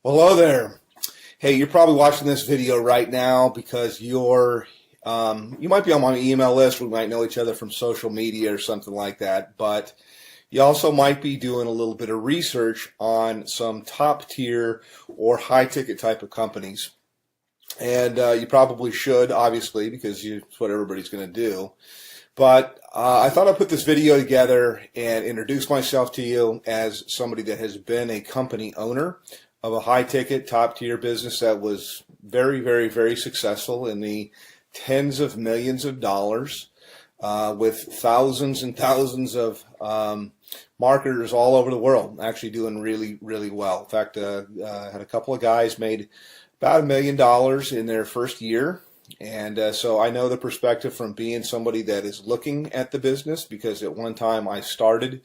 Hello there. Hey, you're probably watching this video right now because you might be on my email list. We might know each other from social media or something like that. But you also might be doing a little bit of research on some top tier or high ticket type of companies. And you probably should, obviously, because it's what everybody's going to do. But I thought I'd put this video together and introduce myself to you as somebody that has been a company owner of a high-ticket, top-tier business that was very, very, very successful in the tens of millions of dollars with thousands and thousands of marketers all over the world, actually doing really, really well. In fact, I had a couple of guys made about $1 million in their first year. And so I know the perspective from being somebody that is looking at the business, because at one time I started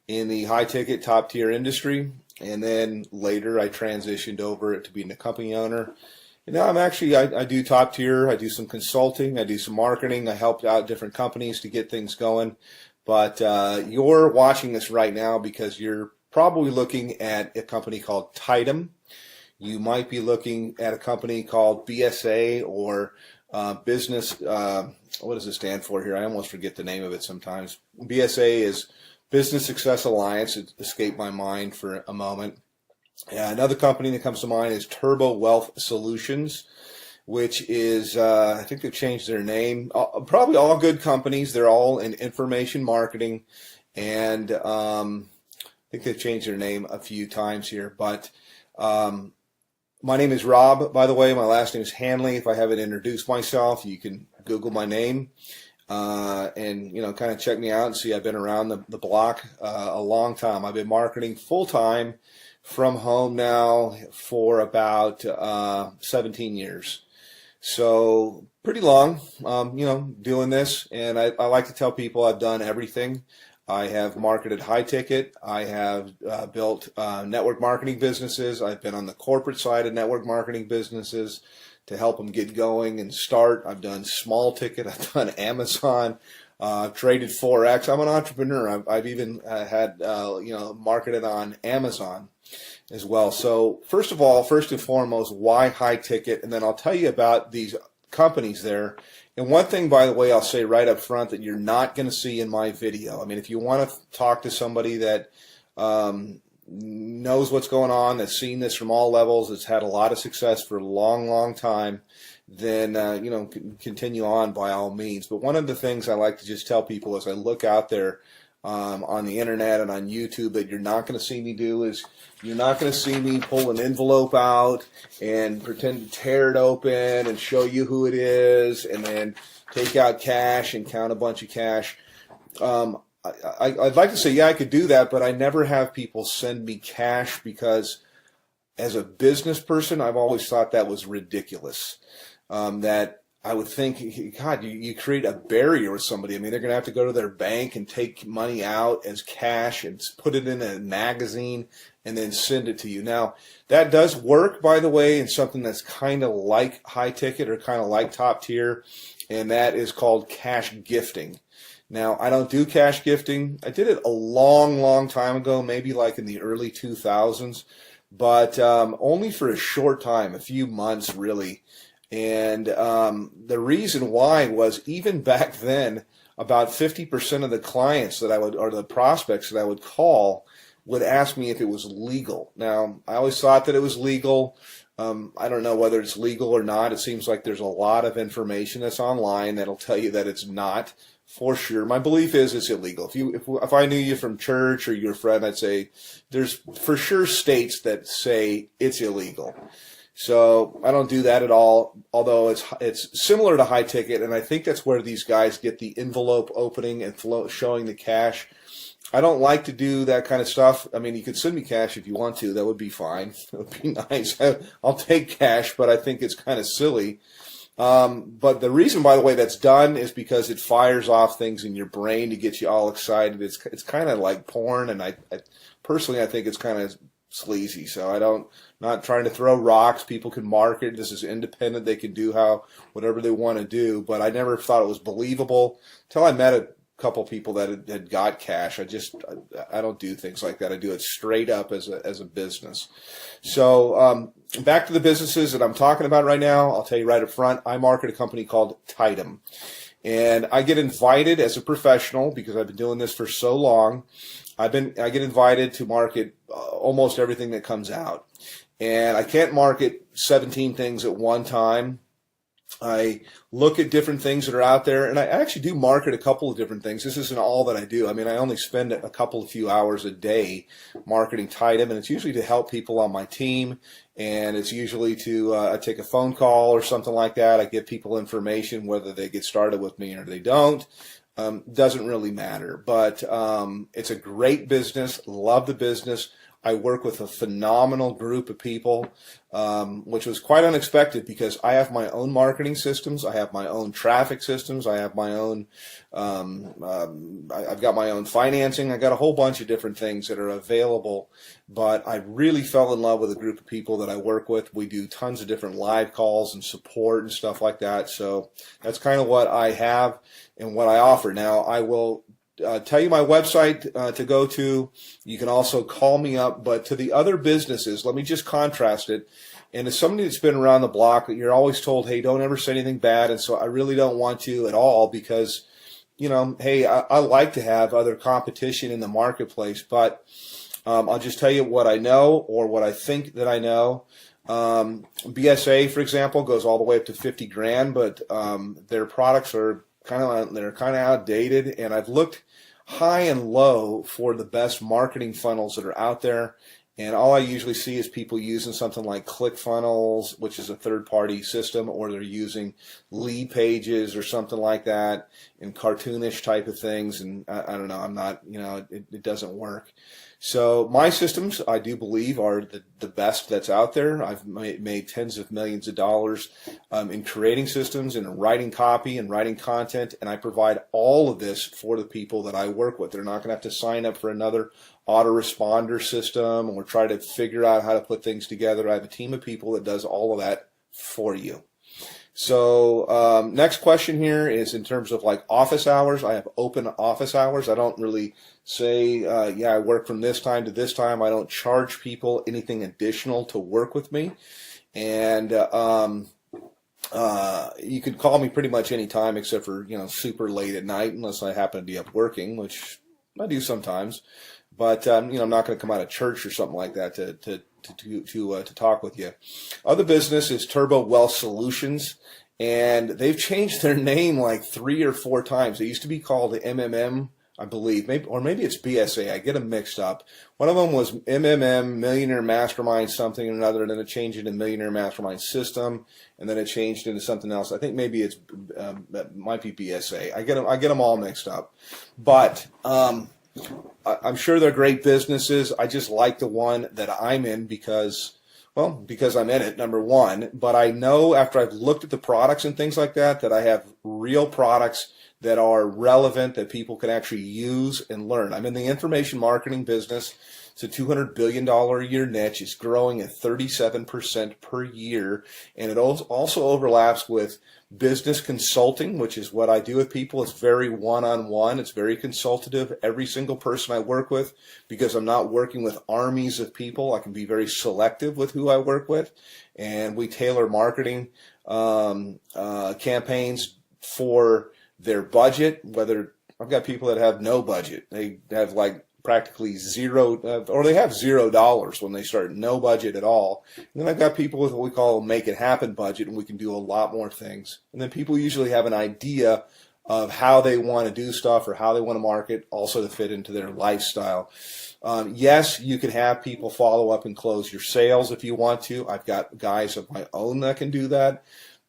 in the high-ticket, top-tier industry, and then later I transitioned over to being a company owner. And now I do top-tier, I do some consulting, I do some marketing, I helped out different companies to get things going. But you're watching this right now because you're probably looking at a company called Tidem. You might be looking at a company called BSA or business, what does it stand for here? I almost forget the name of it sometimes. BSA is Business Success Alliance. It escaped my mind for a moment. Another company that comes to mind is Turbo Wealth Solutions, which is, I think they've changed their name. Probably all good companies. They're all in information marketing. And I think they've changed their name a few times here. But my name is Rob, by the way. My last name is Hanley. If I haven't introduced myself, you can Google my name and kind of check me out and see I've been around the block a long time. I've been marketing full time from home now for about 17 years. So pretty long, doing this. And I like to tell people I've done everything. I have marketed high ticket. I have built network marketing businesses. I've been on the corporate side of network marketing businesses to help them get going and start. I've done small ticket. I've done Amazon. I've traded Forex. I'm an entrepreneur. I've even had marketed on Amazon as well. So first and foremost, why high ticket? And then I'll tell you about these companies there. And one thing, by the way, I'll say right up front that you're not going to see in my video. I mean, if you want to talk to somebody that knows what's going on, that's seen this from all levels, that's had a lot of success for a long, long time, then, continue on by all means. But one of the things I like to just tell people as I look out there on the internet and on YouTube that you're not going to see me do is you're not going to see me pull an envelope out and pretend to tear it open and show you who it is and then take out cash and count a bunch of cash. I'd like to say, yeah, I could do that, but I never have people send me cash because as a business person, I've always thought that was ridiculous. That I would think, God, you create a barrier with somebody. I mean, they're going to have to go to their bank and take money out as cash and put it in a magazine and then send it to you. Now, that does work, by the way, in something that's kind of like high ticket or kind of like top tier, and that is called cash gifting. Now, I don't do cash gifting. I did it a long, long time ago, maybe like in the early 2000s, but only for a short time, a few months really. And the reason why was even back then, about 50% of the clients that I would, or the prospects that I would call, would ask me if it was legal. Now, I always thought that it was legal. I don't know whether it's legal or not. It seems like there's a lot of information that's online that'll tell you that it's not for sure. My belief is it's illegal. If I knew you from church or you're a friend, I'd say there's for sure states that say it's illegal. So I don't do that at all, although it's similar to high ticket, and I think that's where these guys get the envelope opening and showing the cash. I don't like to do that kind of stuff. I mean, you could send me cash if you want to. That would be fine. It would be nice. I'll take cash, but I think it's kind of silly. But the reason, by the way, that's done is because it fires off things in your brain to get you all excited. It's kind of like porn, and I personally think it's kind of sleazy. So not trying to throw rocks. People can market. This is independent. They can do whatever they want to do. But I never thought it was believable until I met couple people that had got cash. I don't do things like that. I do it straight up as a business. So back to the businesses that I'm talking about right now. I'll tell you right up front, I market a company called Tidem. And I get invited as a professional, because I've been doing this for so long. I get invited to market almost everything that comes out. And I can't market 17 things at one time. I look at different things that are out there, and I actually do market a couple of different things. This isn't all that I do. I mean, I only spend a few hours a day marketing Tidem, and it's usually to help people on my team, and it's usually to I take a phone call or something like that. I give people information, whether they get started with me or they don't. Doesn't really matter, but it's a great business. Love the business. I work with a phenomenal group of people, which was quite unexpected, because I have my own marketing systems. I have my own traffic systems. I have my own, I've got my own financing. I got a whole bunch of different things that are available, but I really fell in love with a group of people that I work with. We do tons of different live calls and support and stuff like that. So that's kind of what I have and what I offer. Now, I will tell you my website to go to. You can also call me up. But to the other businesses, let me just contrast it. And as somebody that's been around the block, you're always told, hey, don't ever say anything bad. And so I really don't want to at all, because, you know, hey, I like to have other competition in the marketplace. But I'll just tell you what I know, or what I think that I know. BSA, for example, goes all the way up to 50 grand, but their products are kind of outdated, and I've looked high and low for the best marketing funnels that are out there, and all I usually see is people using something like ClickFunnels, which is a third-party system, or they're using Lead Pages or something like that, and cartoonish type of things, and I don't know, I'm not, you know, it doesn't work. So my systems, I do believe, are the best that's out there. I've made tens of millions of dollars in creating systems and writing copy and writing content, and I provide all of this for the people that I work with. They're not going to have to sign up for another autoresponder system or try to figure out how to put things together. I have a team of people that does all of that for you. So next question here is in terms of like office hours. I have open office hours. I don't really say, yeah, I work from this time to this time. I don't charge people anything additional to work with me. And you can call me pretty much any time except for, you know, super late at night, unless I happen to be up working, which I do sometimes. But, you know, I'm not going to come out of church or something like that to talk with you. Other business is Turbo Wealth Solutions, and they've changed their name like 3 or 4 times. They used to be called MMM, I believe, maybe it's BSA. I get them mixed up. One of them was MMM, Millionaire Mastermind something or another, and then it changed into Millionaire Mastermind System, and then it changed into something else. I think maybe it might be BSA. I get them all mixed up, but I'm sure they're great businesses. I just like the one that I'm in because I'm in it, number one. But I know after I've looked at the products and things like that, that I have real products that are relevant, that people can actually use and learn. I'm in the information marketing business. It's a $200 billion a year niche. It's growing at 37% per year. And it also overlaps with business consulting, which is what I do with people. It's very one-on-one. It's very consultative. Every single person I work with, because I'm not working with armies of people, I can be very selective with who I work with. And we tailor marketing campaigns for their budget. Whether I've got people that have no budget. They have like practically zero, or they have $0 when they start, no budget at all. And then I've got people with what we call a make it happen budget, and we can do a lot more things. And then people usually have an idea of how they want to do stuff or how they want to market, also to fit into their lifestyle. Yes, you can have people follow up and close your sales if you want to. I've got guys of my own that can do that.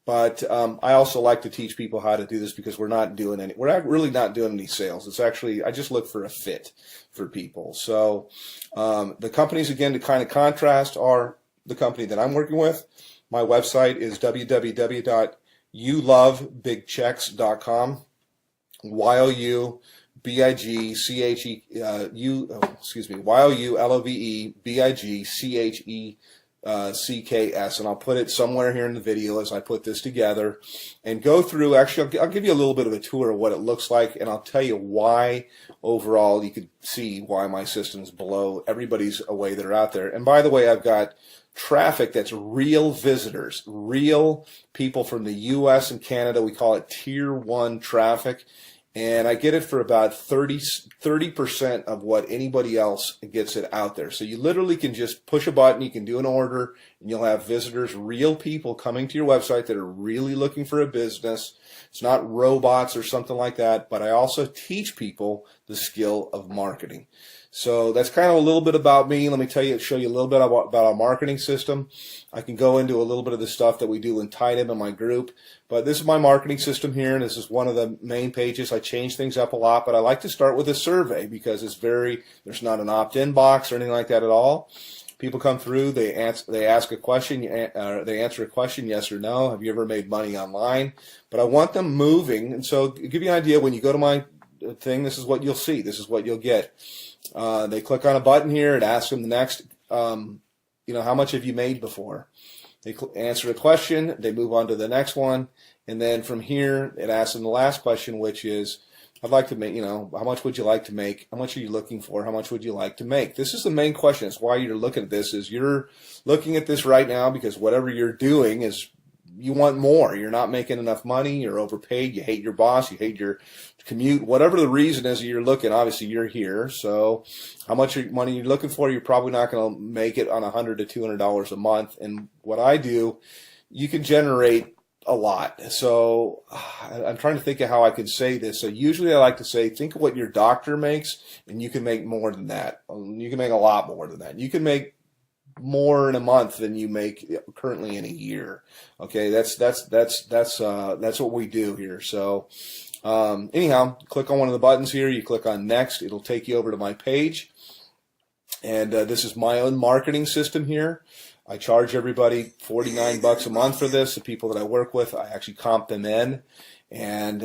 But I also like to teach people how to do this, because we're not really not doing any sales. It's actually, I just look for a fit for people. So the companies, again, to kind of contrast, are the company that I'm working with. My website is www.youlovebigchecks.com. YOULOVEBIGCHE CKS, and I'll put it somewhere here in the video as I put this together and go through. Actually, I'll give you a little bit of a tour of what it looks like, and I'll tell you why overall you could see why my system's below everybody's away that are out there. And by the way, I've got traffic that's real visitors, real people from the US and Canada. We call it tier 1 traffic. And I get it for about 30% of what anybody else gets it out there. So you literally can just push a button, you can do an order, and you'll have visitors, real people coming to your website that are really looking for a business. It's not robots or something like that, but I also teach people the skill of marketing. So that's kind of a little bit about me. Let me show you a little bit about our marketing system. I can go into a little bit of the stuff that we do in Tidem in my group, but this is my marketing system here, and this is one of the main pages. I change things up a lot, but I like to start with a survey because there's not an opt-in box or anything like that at all. People come through, they ask a question, they answer a question, yes or no. Have you ever made money online? But I want them moving, and so to give you an idea, when you go to my thing, this is what you'll see. This is what you'll get. They click on a button here. It asks them the next, how much have you made before? They answer a question. They move on to the next one. And then from here, it asks them the last question, which is, I'd like to make, how much would you like to make? How much are you looking for? How much would you like to make? This is the main question. It's why you're looking at this, is you're looking at this right now because whatever you're doing is you want more. You're not making enough money. You're overpaid. You hate your boss. You hate your commute. Whatever the reason is you're looking, obviously you're here. So how much money you're looking for, you're probably not going to make it on $100 to $200 a month. And what I do, you can generate a lot. So I'm trying to think of how I can say this. So usually I like to say, think of what your doctor makes, and you can make more than that. You can make a lot more than that. You can make more in a month than you make currently in a year. Okay, that's what we do here. So anyhow, click on one of the buttons here. You click on next. It'll take you over to my page. And this is my own marketing system here. I charge everybody $49 a month for this. The people that I work with, I actually comp them in. And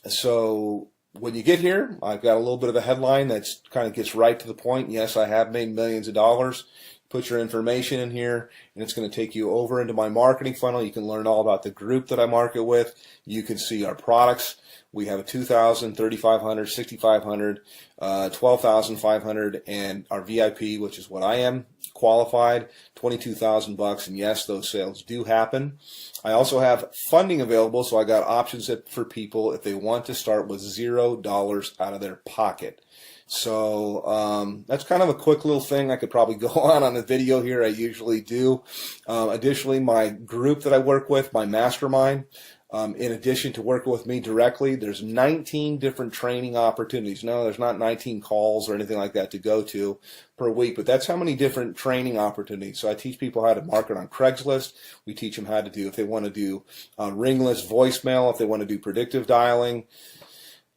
so when you get here, I've got a little bit of a headline that's kind of gets right to the point. Yes, I have made millions of dollars. Put your information in here, and it's going to take you over into my marketing funnel. You can learn all about the group that I market with. You can see our products. We have a $2,000, $3,500, $6,500, $12,500, and our VIP, which is what I am, qualified, $22,000. And yes, those sales do happen. I also have funding available, so I got options for people if they want to start with $0 out of their pocket. So that's kind of a quick little thing. I could probably go on the video here. I usually do. Additionally, my group that I work with, my mastermind, in addition to working with me directly, there's 19 different training opportunities. No, there's not 19 calls or anything like that to go to per week, but that's how many different training opportunities. So I teach people how to market on Craigslist. We teach them how to do, if they want to do ringless voicemail, if they want to do predictive dialing,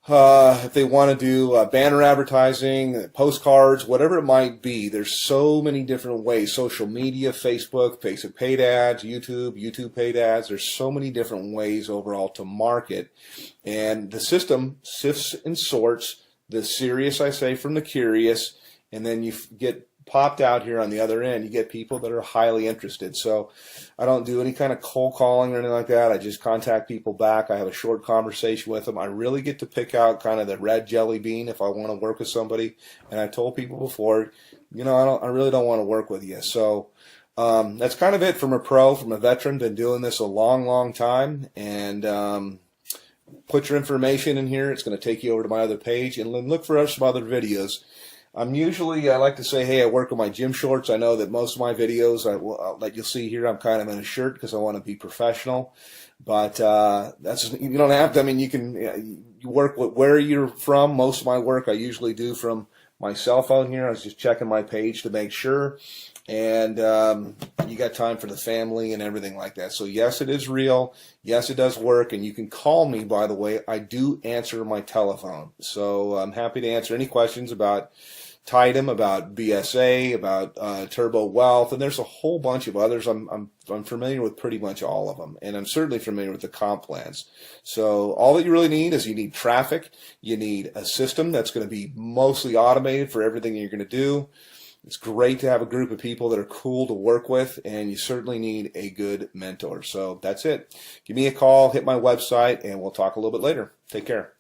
if they want to do banner advertising, postcards, whatever it might be. There's so many different ways. Social media, Facebook paid ads, YouTube paid ads. There's so many different ways overall to market. And the system sifts and sorts the serious, I say, from the curious, and then you get popped out here on the other end. You get people that are highly interested. So I don't do any kind of cold calling or anything like that. I just contact people back. I have a short conversation with them. I really get to pick out kind of the red jelly bean if I want to work with somebody. And I told people before, I really don't want to work with you. So that's kind of it from a veteran, been doing this a long, long time. And put your information in here. It's going to take you over to my other page, and then look for some other videos. I like to say, hey, I work with my gym shorts. I know that most of my videos that you'll see here, I'm kind of in a shirt because I want to be professional. But you don't have to. I mean, you work with where you're from. Most of my work I usually do from my cell phone here. I was just checking my page to make sure. And you got time for the family and everything like that. So yes, it is real. Yes, it does work. And you can call me, by the way. I do answer my telephone. So I'm happy to answer any questions about Tidem, about BSA, about Turbo Wealth, and there's a whole bunch of others. I'm familiar with pretty much all of them, and I'm certainly familiar with the comp plans. So all that you really need is you need traffic. You need a system that's going to be mostly automated for everything you're going to do. It's great to have a group of people that are cool to work with, and you certainly need a good mentor. So that's it. Give me a call, hit my website, and we'll talk a little bit later. Take care.